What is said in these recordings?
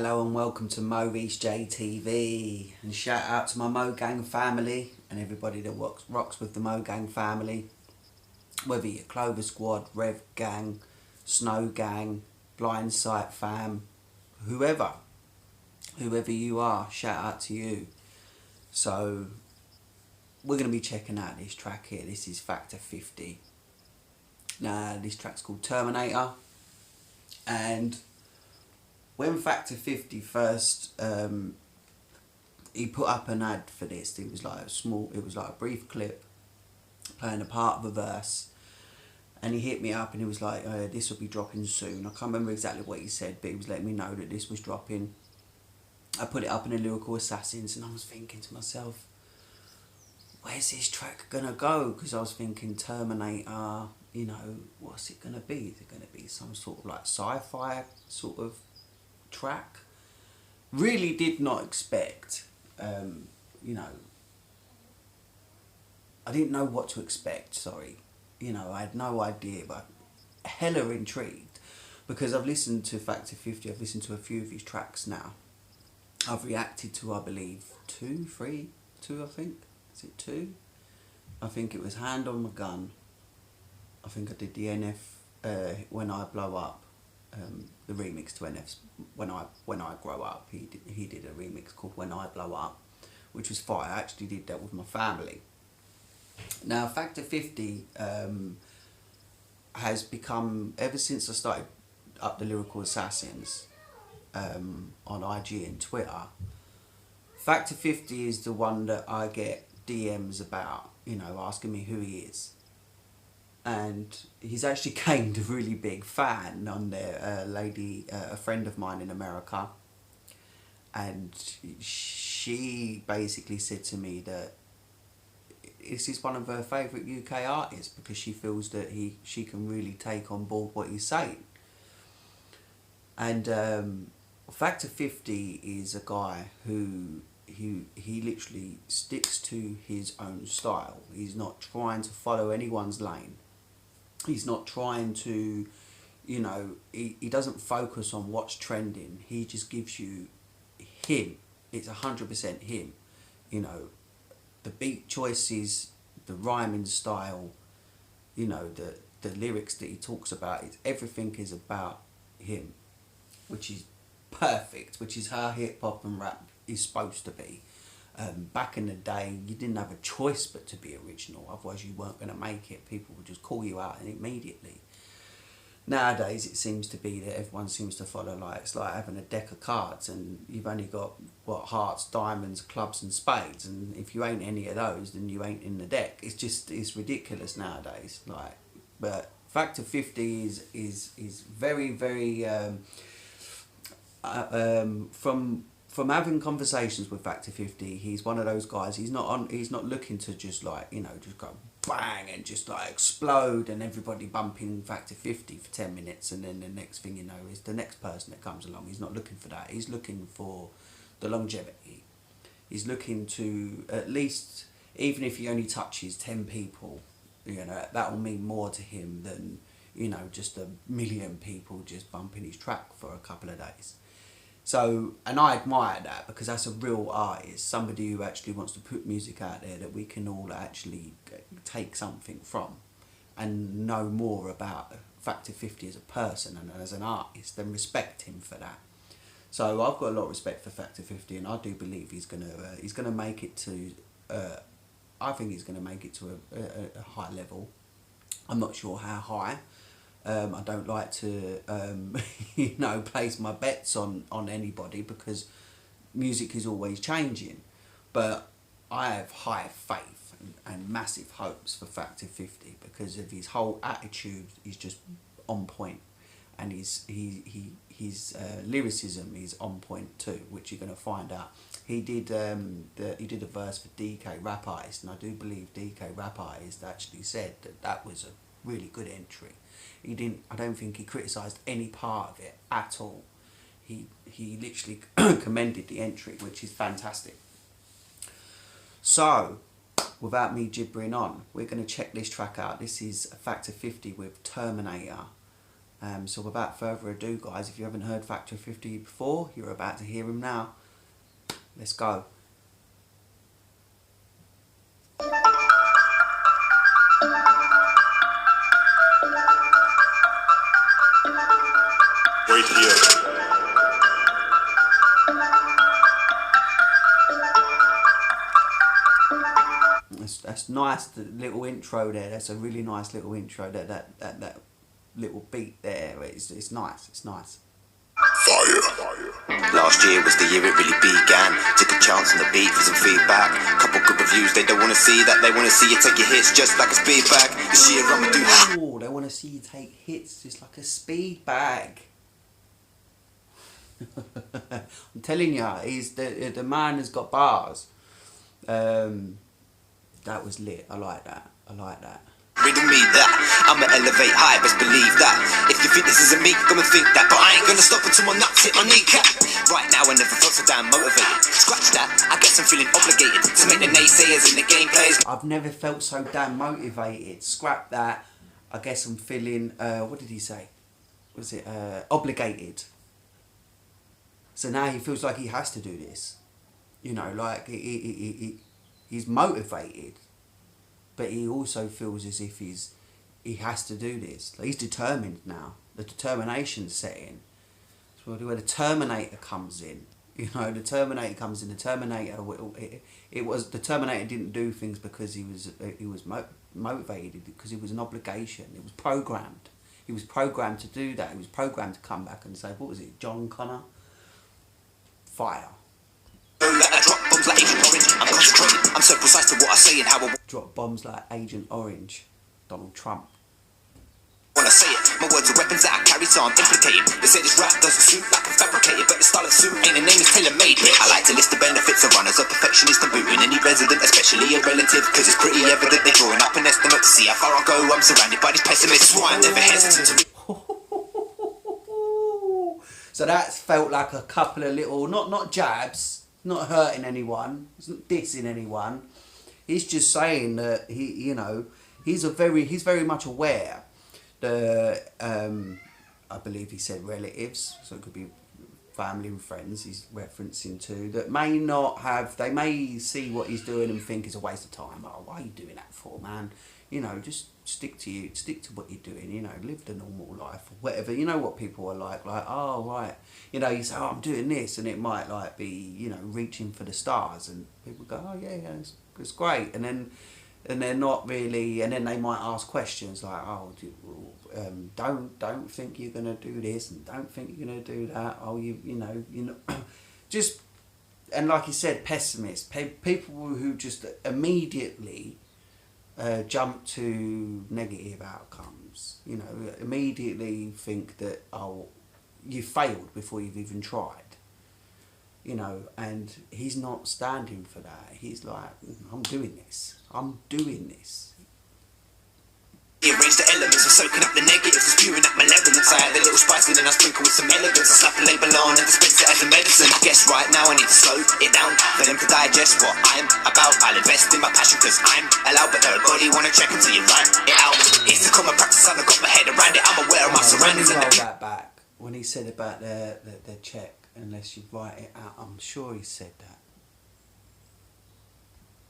Hello and welcome to MoReece J TV, and shout out to my MoGang family and everybody that rocks with the MoGang family, whether you're Clover Squad, REVGANG, SNOWGANG, Blindsight fam, whoever you are, shout out to you. So we're going to be checking out this track here. This is Factor 50. Now this track's called Terminator, and when Factor 50 first, he put up an ad for this. It was like a brief clip playing a part of a verse, and he hit me up and he was like, this will be dropping soon. I can't remember exactly what he said, but he was letting me know that this was dropping. I put it up in the Lyrical Assassins, and I was thinking to myself, where's this track gonna go? Because I was thinking Terminator, you know, what's it gonna be? Is it gonna be some sort of like sci-fi sort of track? Really did not expect, you know, I didn't know what to expect, sorry. You know, I had no idea, but hella intrigued, because I've listened to Factor 50, I've listened to a few of his tracks now. I've reacted to, I believe, two, I think. Is it two? I think it was Hand on My Gun. I think I did the NF, When I Blow Up. The remix to NF's When I Grow Up. He did a remix called When I Blow Up, which was fire. I actually did that with my family. Now Factor 50 has become, ever since I started up the Lyrical Assassins on IG and Twitter, Factor 50 is the one that I get DMs about, you know, asking me who he is. And he's actually gained a really big fan on there, a friend of mine in America, and she basically said to me that this is one of her favourite UK artists because she feels that she can really take on board what he's saying. And Factor 50 is a guy who he literally sticks to his own style. He's not trying to follow anyone's lane. He's not trying to, you know, he doesn't focus on what's trending. He just gives you him. It's 100% him. You know, the beat choices, the rhyming style, you know, the lyrics that he talks about, everything is about him, which is perfect, which is how hip hop and rap is supposed to be. Back in the day, you didn't have a choice but to be original, otherwise you weren't going to make it. People would just call you out immediately. Nowadays it seems to be that everyone seems to follow, like, it's like having a deck of cards and you've only got, what, hearts, diamonds, clubs and spades, and if you ain't any of those then you ain't in the deck. It's ridiculous nowadays. Like, but Factor 50 is very, very from having conversations with Factor 50, he's one of those guys. He's not looking to just, like, you know, just go bang and just like explode and everybody bumping Factor 50 for 10 minutes and then the next thing you know is the next person that comes along. He's not looking for that. He's looking for the longevity. He's looking to, at least, even if he only touches 10 people, you know, that will mean more to him than, you know, just 1 million people just bumping his track for a couple of days. So, and I admire that, because that's a real artist, somebody who actually wants to put music out there that we can all actually take something from and know more about Factor 50 as a person and as an artist, and respect him for that. So I've got a lot of respect for Factor 50, and I do believe he's gonna make it to, I think he's gonna make it to a high level. I'm not sure how high. I don't like to, you know, place my bets on anybody, because music is always changing. But I have high faith and massive hopes for Factor 50 because of his whole attitude is just on point, and his lyricism is on point too, which you're gonna find out. He did a verse for DK Rap Artist, and I do believe DK Rap Artist actually said that was a really good entry. I don't think he criticised any part of it at all. He literally commended the entry, which is fantastic. So, without me gibbering on, we're going to check this track out. This is Factor 50 with Terminator. So without further ado, guys, if you haven't heard Factor 50 before, you're about to hear him now. Let's go. Right here. That's nice, the little intro there. That's a really nice little intro. That little beat there. It's nice. It's nice. Fire. Last year was the year it really began. Took a chance on the beat for some feedback. Couple good reviews, they don't want to see that. They want to see you take your hits just like a speed bag. This year I'ma do. Oh, they want to see you take hits just like a speed bag. I'm telling you, he's the man has got bars. That was lit. I like that. I like that. Riddle me that, I'ma elevate high, best believe that. If you think this isn't me, come and think that. But I ain't gonna stop until my nuts hit my kneecap. Right now I never felt so damn motivated. Scratch that, I guess I'm feeling obligated to make the naysayers and the game players. I've never felt so damn motivated. Scrap that, I guess I'm feeling, what did he say? Was it, obligated. So now he feels like he has to do this. You know, like he's motivated. But he also feels as if he has to do this. Like he's determined now. The determination's set in. So where the Terminator comes in. You know, the Terminator comes in. The Terminator, the Terminator didn't do things because he was motivated, because it was an obligation. It was programmed. He was programmed to do that. He was programmed to come back and say, what was it, John Connor? Fire. I'm concentrated, I'm so precise to what I say and how I drop bombs like Agent Orange. Donald Trump. When I say it, my words are weapons that I carry, so I'm implicated. They say this rap doesn't suit like I'm fabricated, but the style of suit ain't the name is tailor-made. I like to list the benefits of runners, a perfectionist and booting any resident, especially a relative, cause it's pretty evident they're drawing up an estimate to see how far I go. I'm surrounded by these pessimists, why I'm never hesitant to So that's felt like a couple of little, not jabs, not hurting anyone, he's not dissing anyone. He's just saying that he's very much aware that I believe he said relatives, so it could be family and friends he's referencing to, that may not have, they may see what he's doing and think it's a waste of time. Oh, why are you doing that for, man? You know, just stick to what you're doing, you know, live the normal life or whatever. You know what people are like, oh, right. You know, you say, oh, I'm doing this, and it might like be, you know, reaching for the stars, and people go, oh, yeah, it's great. And then they're not really, and then they might ask questions like, oh, don't think you're going to do this, and don't think you're going to do that. Oh, you know, just, and like you said, pessimists, people who just immediately jump to negative outcomes, you know, immediately think that, oh, you failed before you've even tried, you know, and he's not standing for that. He's like, I'm doing this. Rearrange the elements of soaking up the negatives and spewing up malevolence. I add a little spice and then I sprinkle with some elegance. I slap a label on and dispense it as a medicine. Guess right now I need to slow it down for them to digest what I'm about. I'll invest in my passion cause I'm allowed, but nobody wanna check until you write it out. It's a common practice and I got my head around it. I'm aware of my surroundings. When he rolled that back, when he said about the check, unless you write it out, I'm sure he said that.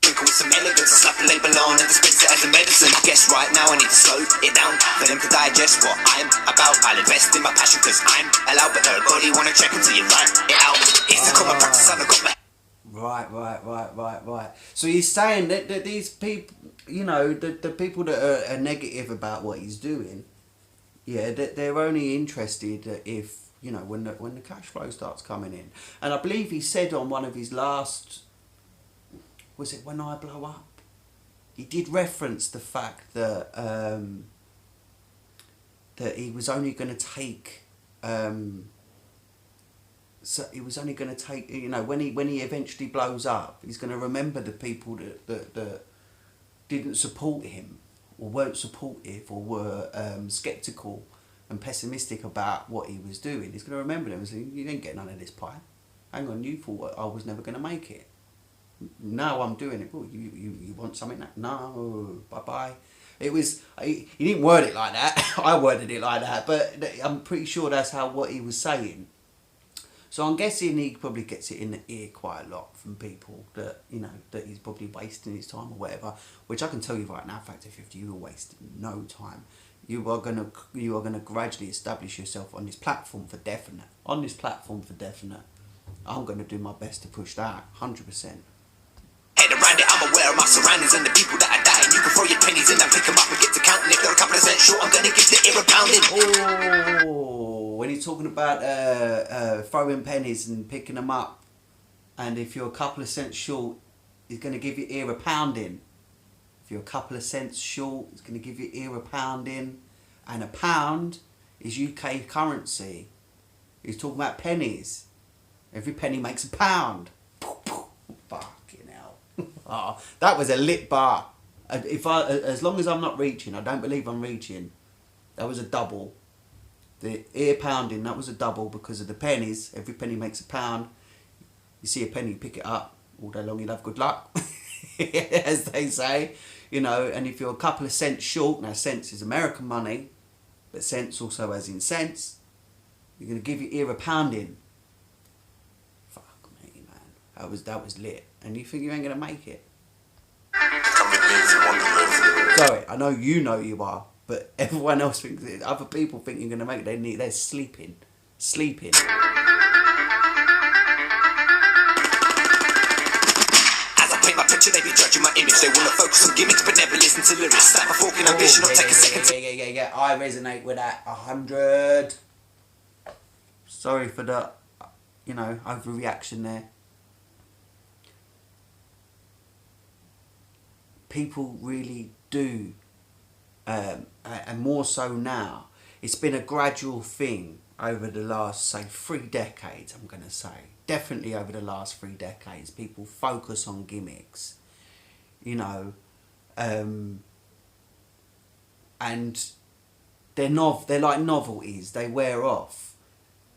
With some elegance, I slap a label on and dispense it as a medicine. Guess right now I need to slow it down for them to digest what I'm about. I'll invest in my passion cause I'm allowed, but nobody wanna check until you write it out. It's a common practice and I got my Right. So he's saying that these people, you know, the people that are negative about what he's doing, yeah, that they're only interested if, you know, when the cash flow starts coming in. And I believe he said on one of his last, was it When I Blow Up? He did reference the fact that that he was only going to take, so he was only going to take, you know, when he eventually blows up, he's going to remember the people that didn't support him, or weren't supportive, or were sceptical and pessimistic about what he was doing. He's going to remember them and say, you didn't get none of this pie. Hang on, you thought I was never going to make it. Now I'm doing it. Oh, you want something? No, bye-bye. It was, he didn't word it like that. I worded it like that, but I'm pretty sure that's what he was saying. So I'm guessing he probably gets it in the ear quite a lot from people that, you know, that he's probably wasting his time or whatever. Which I can tell you right now, Factor 50, you are wasting no time. You are gonna gradually establish yourself on this platform for definite. On this platform for definite. I'm gonna do my best to push that, 100%. Head around it, I'm aware of my surroundings and the people that are dying. You can throw your pennies in and pick them up and get to counting. If they're a couple of cents short, I'm gonna give the ear a pounding. Oh, when he's talking about throwing pennies and picking them up, and if you're a couple of cents short, he's gonna give your ear a pounding. If you're a couple of cents short, he's gonna give your ear a pounding, and a pound is UK currency. He's talking about pennies. Every penny makes a pound. Fucking hell. Oh, that was a lit bar. As long as I'm not reaching, I don't believe I'm reaching. That was a double. The ear pounding, that was a double because of the pennies. Every penny makes a pound. You see a penny, pick it up. All day long you'll have good luck. As they say. You know, and if you're a couple of cents short, now cents is American money, but cents also as in cents, you're going to give your ear a pounding. That was lit. And you think you ain't gonna make it? Come with me if you want to live. Sorry, I know you are, but everyone else thinks it. Other people think you're gonna make it. They're sleeping. Sleeping. As I paint my picture, they be judging my image. They wanna focus on gimmicks, but never listen to lyrics. Slap a fork in ambition, or take a second. Yeah. I resonate with that 100. Sorry for the, you know, overreaction there. People really do, and more so now. It's been a gradual thing over the last, say, 3 decades, I'm going to say. Definitely over the last 3 decades. People focus on gimmicks, you know, and they're like novelties. They wear off,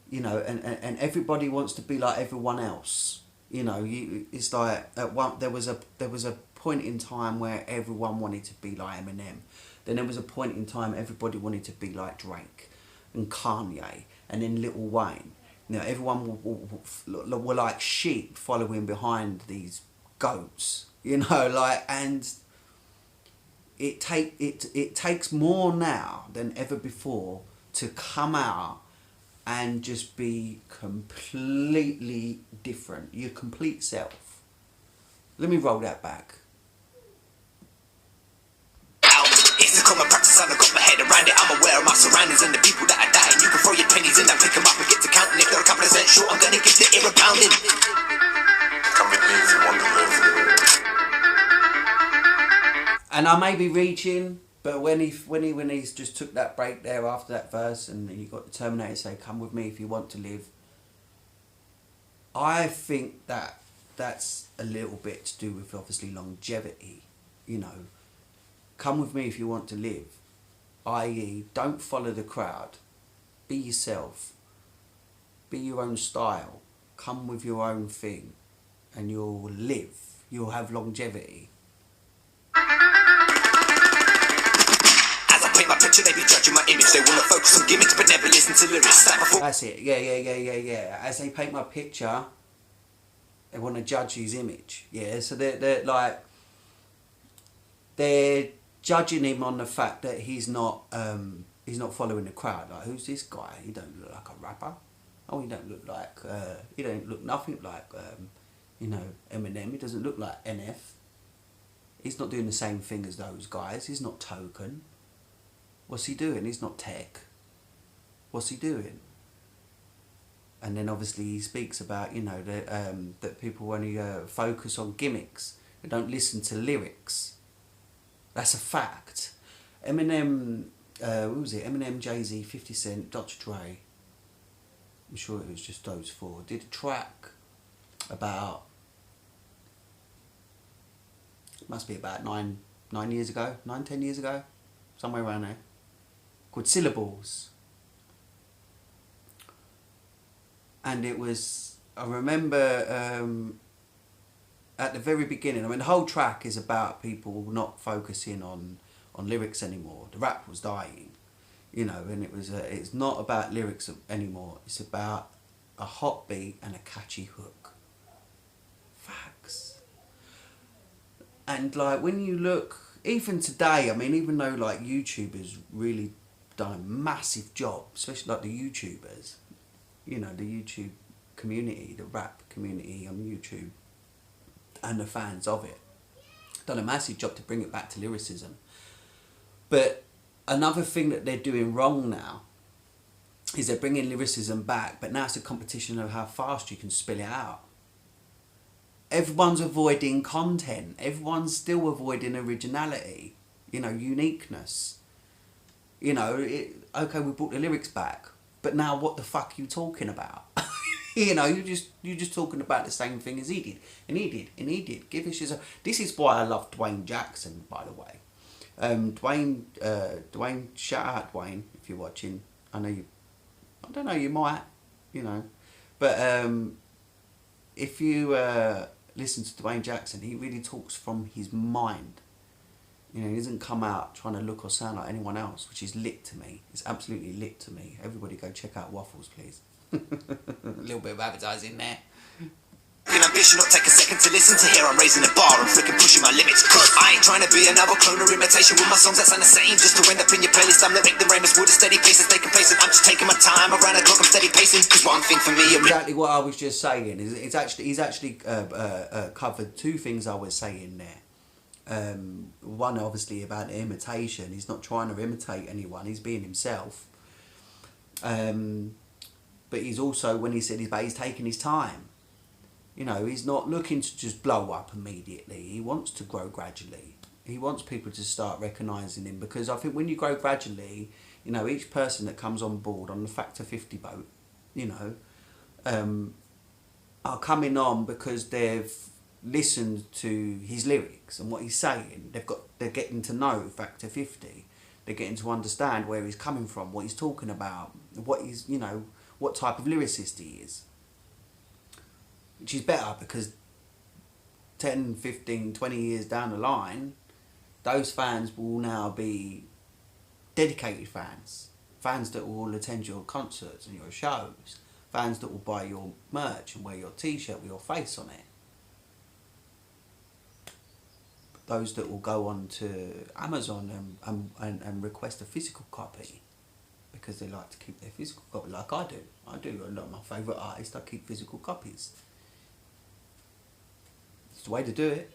you know, and everybody wants to be like everyone else. You know, it's like there was a point in time where everyone wanted to be like Eminem. Then there was a point in time everybody wanted to be like Drake and Kanye and then Lil Wayne. You know, everyone were like sheep following behind these goats. You know, like, and it takes more now than ever before to come out and just be completely different. Your complete self. Let me roll that back. It's a common practice and I got my head around it. I'm aware of my surroundings and the people that are dying. You can throw your pennies in and pick them up and get to counting. If they're a couple of cents short, I'm gonna give the ear a pounding. Come with me if you want to live. And I may be reaching, but when he's just took that break there after that verse, and you got the Terminator say, "Come with me if you want to live," I think that that's a little bit to do with obviously longevity. You know, come with me if you want to live, i.e., don't follow the crowd. Be yourself. Be your own style. Come with your own thing, and you'll live. You'll have longevity. My picture, they be judging my image. They wanna focus on gimmicks but never listen to lyrics. That's it. Yeah. As they paint my picture, they want to judge his image. Yeah. So they're like, they're judging him on the fact that he's not following the crowd. Like, who's this guy? He don't look like a rapper. Oh, he don't look like he don't look nothing like you know, Eminem. He doesn't look like NF. He's not doing the same thing as those guys. He's not Token. What's he doing? He's not Tech. What's he doing? And then obviously he speaks about, you know, that people only focus on gimmicks. They don't listen to lyrics. That's a fact. Eminem, who was it? Eminem, Jay-Z, 50 Cent, Dr. Dre. I'm sure it was just those four. Did a track about, must be about 10 years ago, somewhere around there, called Syllables. And it was, I remember at the very beginning, I mean, the whole track is about people not focusing on on lyrics anymore. The rap was dying, you know, and it's not about lyrics anymore. It's about a hot beat and a catchy hook. Facts. And like when you look, even today, I mean, even though like YouTube has really done a massive job, especially like the YouTubers, you know, the YouTube community, the rap community on YouTube, and the fans of it, done a massive job to bring it back to lyricism. But another thing that they're doing wrong now is they're bringing lyricism back, but now it's a competition of how fast you can spill it out. Everyone's avoiding content. Everyone's still avoiding originality, you know, uniqueness. You know, okay, we brought the lyrics back, but now what the fuck are you talking about? You know, you're just talking about the same thing as he did, and he did, and he did. Give us your. This is why I love Dwayne Jackson, by the way. Dwayne, shout out Dwayne if you're watching. I know you. I don't know, you might, you know, but if you listen to Dwayne Jackson, he really talks from his mind. You know, he doesn't come out trying to look or sound like anyone else, which is lit to me. It's absolutely lit to me. Everybody go check out Waffles, please. A little bit of advertising there. An ambition, not take a second to listen to hear I'm raising the bar and freaking pushing my limits. Cause I ain't trying to be another clone or imitation with my songs that sound the same. Just to end up in your playlist, I'm not make the rainbows with a steady pace and stay complacent. I'm just taking my time around the clock, I'm steady pacing. Cause one thing for me, exactly what I was just saying is he's actually covered two things I was saying there. One obviously about the imitation. He's not trying to imitate anyone, he's being himself. But he's also, when he said he's taking his time. You know, he's not looking to just blow up immediately. He wants to grow gradually. He wants people to start recognising him, because I think when you grow gradually, you know, each person that comes on board on the Factor 50 boat, you know, are coming on because they've listened to his lyrics and what he's saying. They're getting to know Factor 50. They're getting to understand where he's coming from, what he's talking about, what he's, you know, what type of lyricist he is. Which is better, because 10, 15, 20 years down the line, those fans will now be dedicated fans. Fans that will attend your concerts and your shows. Fans that will buy your merch and wear your t-shirt with your face on it. Those that will go on to Amazon and request a physical copy, because they like to keep their physical copy, like I do. I do. A lot of my favourite artists, I keep physical copies. It's the way to do it.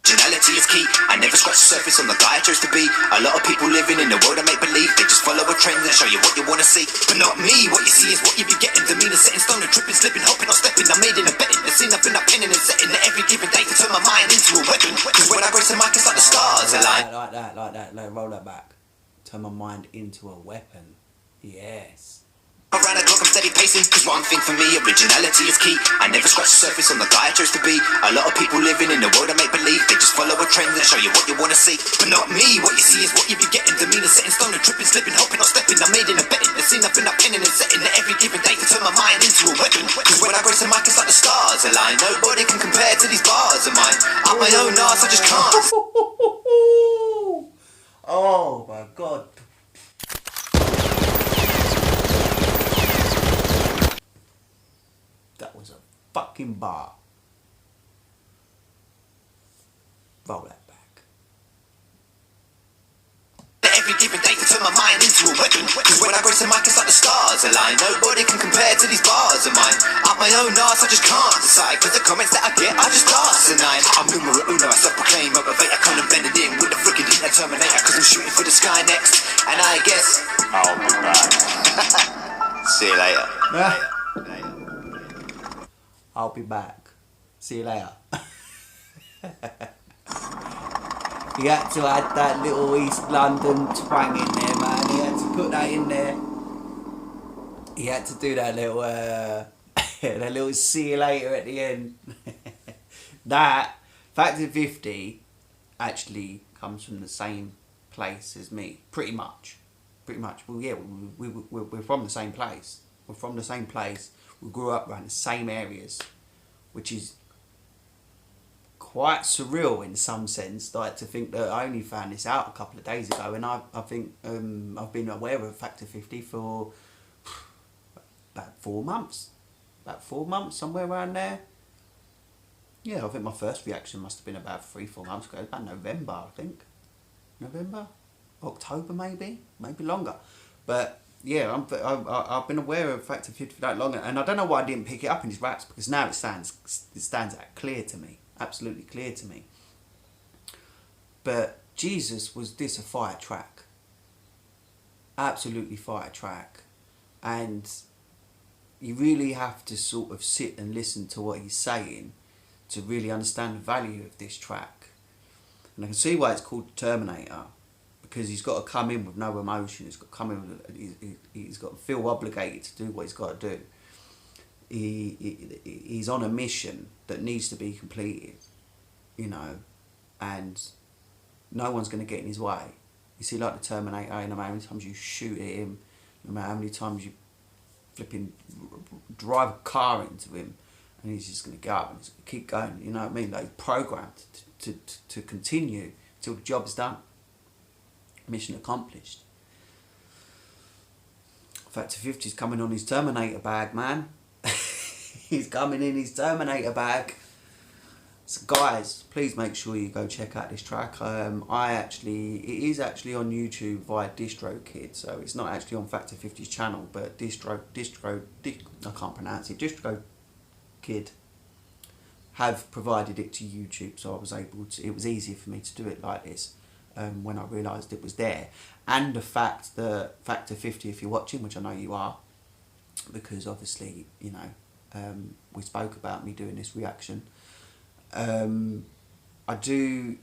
Originality is key. I never scratch the surface on the guy I chose to be. A lot of people living in the world of make-believe. They just follow a trend and show you what you want to see. But not me. What you see is what you be getting. Demeanor setting stone and tripping, slipping, hopping or stepping. I'm made in a betting. The scene I've been up pinning and setting it every given day to turn my mind into a weapon. Cause when I grace the mic, it's like the stars align. Like that. Roll that back. Turn my mind into a weapon. Yes. Around the clock, I'm steady pacing. Cause one thing for me, originality is key. I never scratch the surface on the guy I chose to be. A lot of people living in the world of make-believe. They just follow a trend and show you what you want to see. But not me. What you see is what you be getting. Demeanor setting stone and tripping, slipping, hopping or stepping. I'm made in a betting. The scene I've been up pinning and setting it every given day to turn my mind into a weapon. Cause when I grace the mic, it's like the stars align. Nobody can compare to these bars of mine. Up my own arse, I just can't. Oh my God. That was a fucking bar. Roll that back. Every given day to turn my mind into a weapon. Cause when I grace the mic, it's like the stars align. Nobody can compare to these bars of mine. Up my own arse, I just can't decide. Cause the comments that I get, I just dance tonight. I'm numero uno, I self-proclaim, motivate. I come and blend it in with the freaking heat like Terminator. Cause I'm shooting for the sky next. And I guess I'll be back. See you later. I'll be back. See you later. He had to add that little East London twang in there, man. He had to put that in there. He had to do that little, that little see you later at the end. That, Factor 50, actually comes from the same place as me. Pretty much. Well, yeah, we're from the same place. We're from the same place. We grew up around the same areas, which is quite surreal in some sense, like to think that I only found this out a couple of days ago, and I think I've been aware of Factor 50 for about 4 months. About 4 months, somewhere around there. Yeah, I think my first reaction must have been about 3-4 months ago, about November, I think. November? October maybe longer. But yeah, I've been aware of Factor 50 for that long, and I don't know why I didn't pick it up in his raps, because now it stands out clear to me, absolutely clear to me. But Jesus, was this a fire track? Absolutely fire track. And you really have to sort of sit and listen to what he's saying to really understand the value of this track. And I can see why it's called Terminator, because he's got to come in with no emotion. He's got to come in with, he's got to feel obligated to do what he's got to do. He's on a mission that needs to be completed, you know, and no one's going to get in his way. You see, like the Terminator, no matter how many times you shoot at him, no matter how many times you flipping drive a car into him, and he's just going to go up and he's going to keep going, you know what I mean? Like, he's programmed to continue till the job's done. Mission accomplished. Factor 50's coming on his Terminator bag, man. He's coming in his Terminator bag. So guys, please make sure you go check out this track. It is actually on YouTube via DistroKid, so it's not actually on Factor 50's channel, but I can't pronounce it, DistroKid have provided it to YouTube, so I was able to, it was easier for me to do it like this when I realised it was there. And the fact that Factor 50, if you're watching, which I know you are, because obviously, you know, we spoke about me doing this reaction. I do,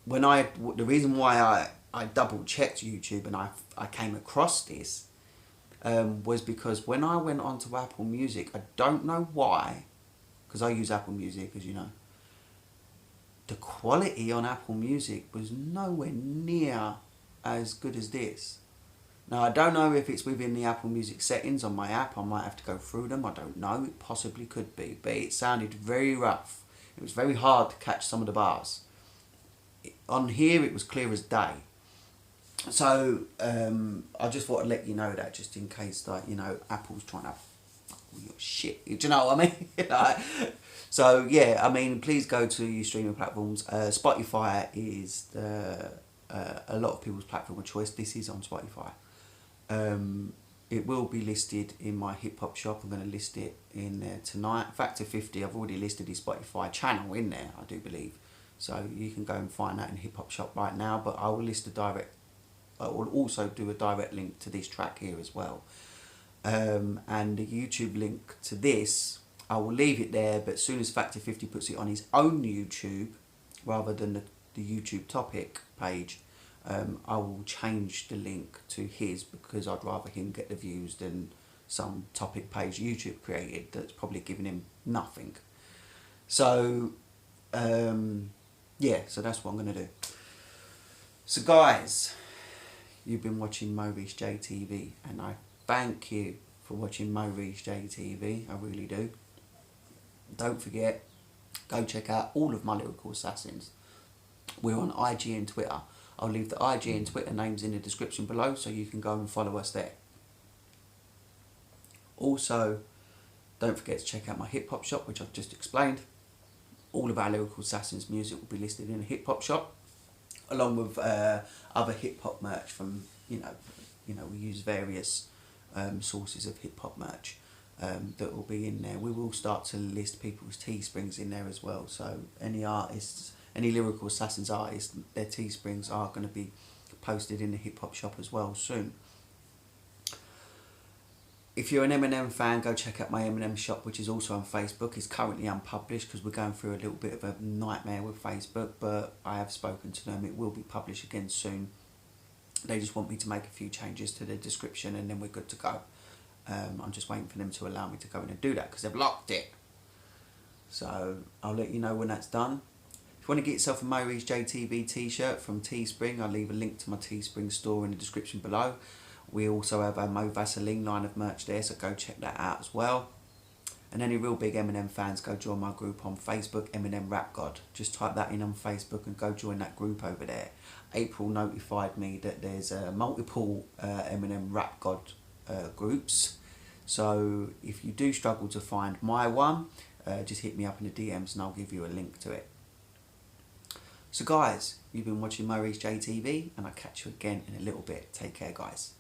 the reason why I double checked YouTube and I came across this was because when I went onto Apple Music, I don't know why, because I use Apple Music, as you know, the quality on Apple Music was nowhere near as good as this. Now, I don't know if it's within the Apple Music settings on my app. I might have to go through them. I don't know. It possibly could be. But it sounded very rough. It was very hard to catch some of the bars. On here, it was clear as day. So, I just thought I'd let you know that, just in case, like, you know, Apple's trying to fuck all your shit. Do you know what I mean? Like, so, yeah, I mean, please go to your streaming platforms. Spotify is a lot of people's platform of choice. This is on Spotify. It will be listed in my hip hop shop. I'm going to list it in there tonight. Factor 50, I've already listed his Spotify channel in there, I do believe. So you can go and find that in hip hop shop right now. But I will list I will also do a direct link to this track here as well. And the YouTube link to this, I will leave it there. But as soon as Factor 50 puts it on his own YouTube, rather than the YouTube topic page, I will change the link to his, because I'd rather him get the views than some topic page YouTube created that's probably giving him nothing. So, yeah, so that's what I'm going to do. So guys, you've been watching MoReece J TV, and I thank you for watching MoReece J TV, I really do. Don't forget, go check out all of my Lyrical Assassins. We're on IG and Twitter. I'll leave the IG and Twitter names in the description below, so you can go and follow us there. Also, don't forget to check out my hip hop shop, which I've just explained. All of our Lyrical Assassins music will be listed in the hip hop shop, along with other hip hop merch from, you know, we use various sources of hip hop merch that will be in there. We will start to list people's Teesprings in there as well. So any artists, any Lyrical Assassins artists, their Teesprings are going to be posted in the hip hop shop as well soon. If you're an Eminem fan, go check out my Eminem shop, which is also on Facebook. It's currently unpublished because we're going through a little bit of a nightmare with Facebook, but I have spoken to them. It will be published again soon. They just want me to make a few changes to the description, and then we're good to go. I'm just waiting for them to allow me to go in and do that, because they've locked it. So I'll let you know when that's done. If you want to get yourself a MoReece J TV t-shirt from Teespring, I'll leave a link to my Teespring store in the description below. We also have a Mo Vaseline line of merch there, so go check that out as well. And any real big Eminem fans, go join my group on Facebook, Eminem Rap God. Just type that in on Facebook and go join that group over there. April notified me that there's multiple Eminem Rap God groups. So if you do struggle to find my one, just hit me up in the DMs and I'll give you a link to it. So guys, you've been watching MoReece J TV, and I'll catch you again in a little bit. Take care, guys.